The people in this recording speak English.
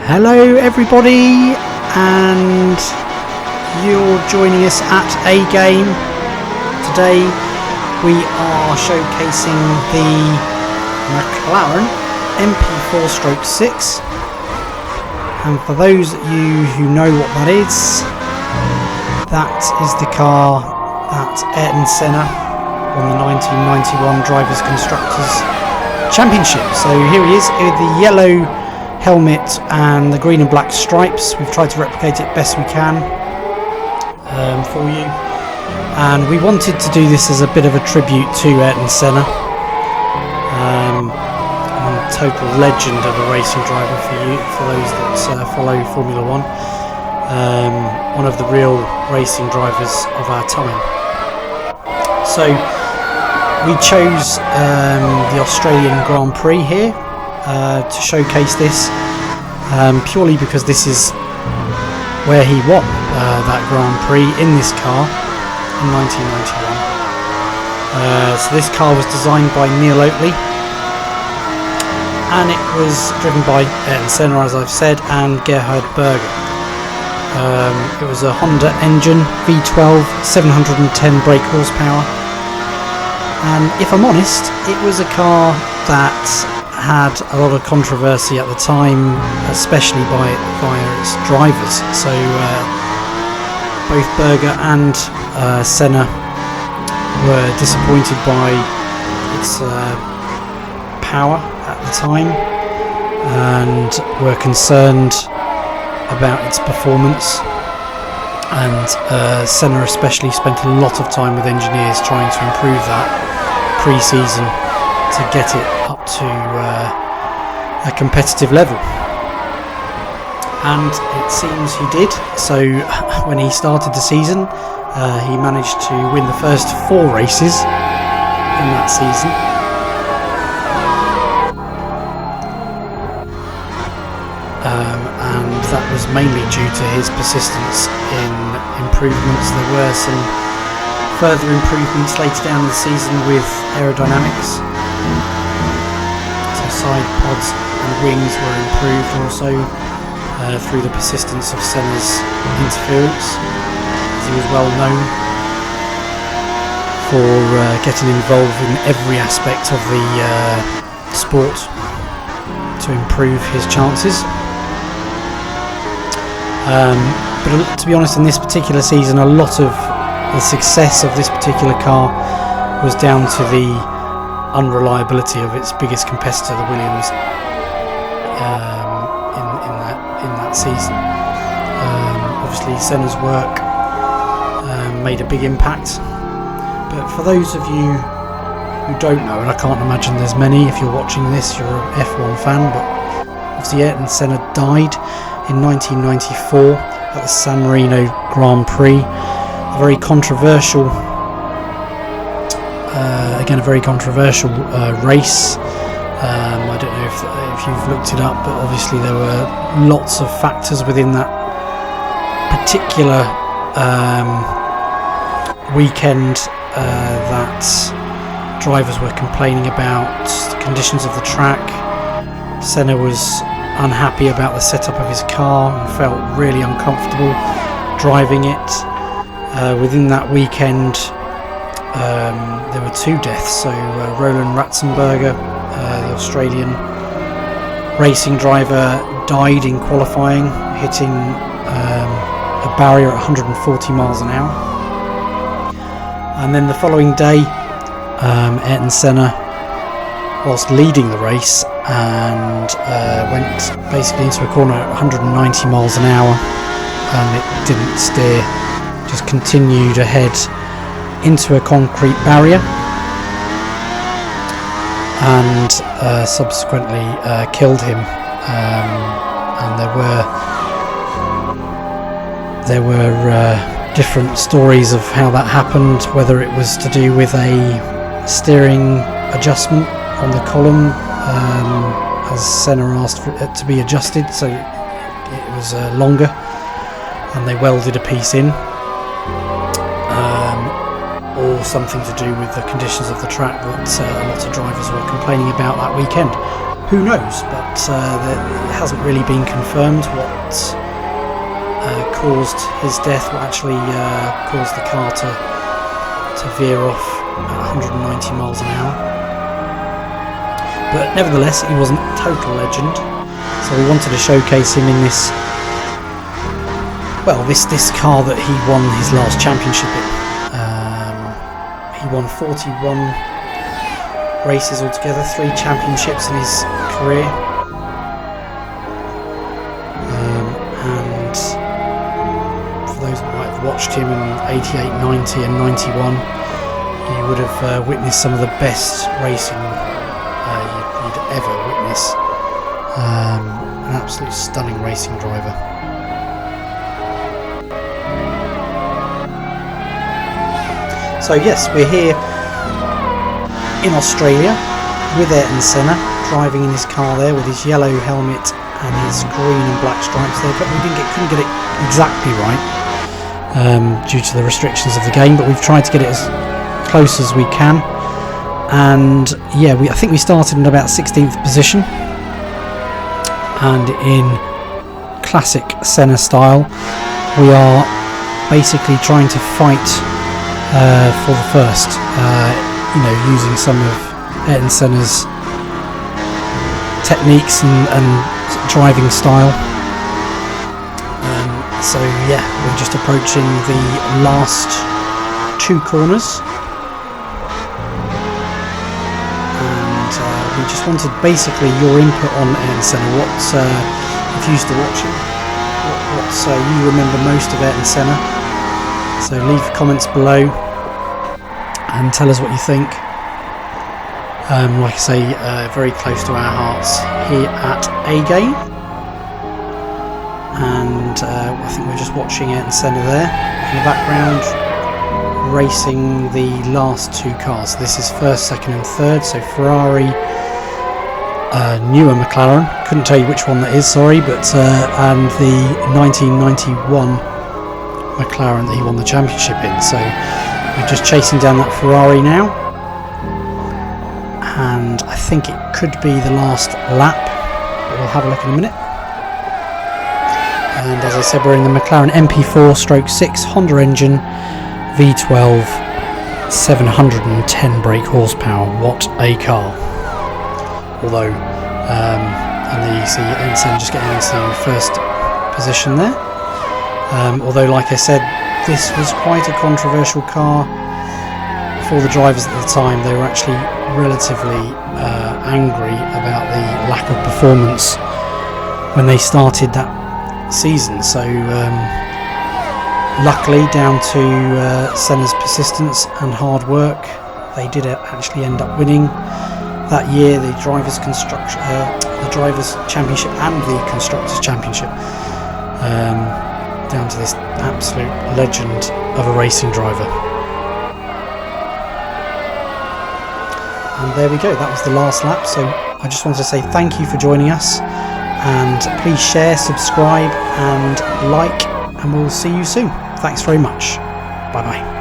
Hello everybody, and you're joining us at A Game. Today we are showcasing the McLaren MP4/6, and for those of you who know what that is the car that Ayrton Senna won the 1991 Drivers' Constructors Championship. So here he is with the yellow helmet and the green and black stripes. We've tried to replicate it best we can for you, and we wanted to do this as a bit of a tribute to Ayrton Senna, a total legend of a racing driver for those that follow Formula 1, one of the real racing drivers of our time. So we chose the Australian Grand Prix here to showcase this, purely because this is where he won that Grand Prix in this car in 1991. So this car was designed by Neil Oatley, and it was driven by Ayrton Senna, as I've said, and Gerhard Berger. It was a Honda engine, V12, 710 brake horsepower, and if I'm honest, it was a car that had a lot of controversy at the time, especially via its drivers. So both Berger and Senna were disappointed by its power at the time, and were concerned about its performance. And Senna especially spent a lot of time with engineers trying to improve that pre-season to get it up to a competitive level, and it seems he did. So when he started the season, he managed to win the first 4 races in that season, and that was mainly due to his persistence in improvements. There were some further improvements later down the season with aerodynamics. So side pods and wings were improved also through the persistence of Senna's interference, as he was well known for getting involved in every aspect of the sport to improve his chances. But to be honest, in this particular season, a lot of the success of this particular car was down to the unreliability of its biggest competitor, the Williams, in that season. Obviously, Senna's work made a big impact. But for those of you who don't know, and I can't imagine there's many, if you're watching this, you're an F1 fan, but obviously Ayrton Senna died in 1994 at the San Marino Grand Prix. A very controversial, race. I don't know if you've looked it up, but obviously there were lots of factors within that particular weekend that drivers were complaining about the conditions of the track. Senna was unhappy about the setup of his car and felt really uncomfortable driving it. Within that weekend, there were 2 deaths. So Roland Ratzenberger, the Australian racing driver, died in qualifying, hitting a barrier at 140 miles an hour. And then the following day, Ayrton Senna, whilst leading the race, and went basically into a corner at 190 miles an hour, and it didn't steer, just continued ahead into a concrete barrier, and subsequently killed him. And there were different stories of how that happened, whether it was to do with a steering adjustment on the column, as Senna asked for it to be adjusted, so it was longer, and they welded a piece in, or something to do with the conditions of the track that a lot of drivers were complaining about that weekend. who knows, but it hasn't really been confirmed what caused his death, what actually caused the car to veer off at 190 miles an hour. But nevertheless, he was a total legend, so we wanted to showcase him in this, well, this car that he won his last championship in. He won 41 races altogether, 3 championships in his career. And for those that might have watched him in 88, 90 and 91, you would have witnessed some of the best racing you'd ever witness. An absolute stunning racing driver. So yes, we're here in Australia with Ayrton Senna, driving in his car there with his yellow helmet and his green and black stripes there, but we couldn't get it exactly right due to the restrictions of the game, but we've tried to get it as close as we can. And yeah, I think we started in about 16th position, and in classic Senna style we are basically trying to fight for the first, using some of Ayrton Senna's techniques and driving style. So yeah, we're just approaching the last 2 corners, and we just wanted basically your input on Ayrton Senna. What, if you used to watch it, what you remember most of Ayrton Senna? So leave comments below and tell us what you think. Like I say, very close to our hearts here at A-Game, and I think we're just watching Ayrton Senna there in the background, racing the last 2 cars. So this is first, second and third, so Ferrari, newer McLaren, couldn't tell you which one that is, sorry, but and the 1991 McLaren that he won the championship in. So we're just chasing down that Ferrari now, and I think it could be the last lap. We'll have a look in a minute. And as I said, we're in the McLaren MP4/6 Honda engine, V12, 710 brake horsepower. What a car! Although, and there you see Ayrton Senna just getting into first position there. Although, like I said, this was quite a controversial car for the drivers at the time. They were actually relatively angry about the lack of performance when they started that season. So luckily, down to Senna's persistence and hard work, they did actually end up winning that year the drivers' championship and the constructors' championship. Down to this absolute legend of a racing driver. And there we go, that was the last lap. So I just wanted to say thank you for joining us, and please share, subscribe and like, and we'll see you soon. Thanks very much. Bye bye.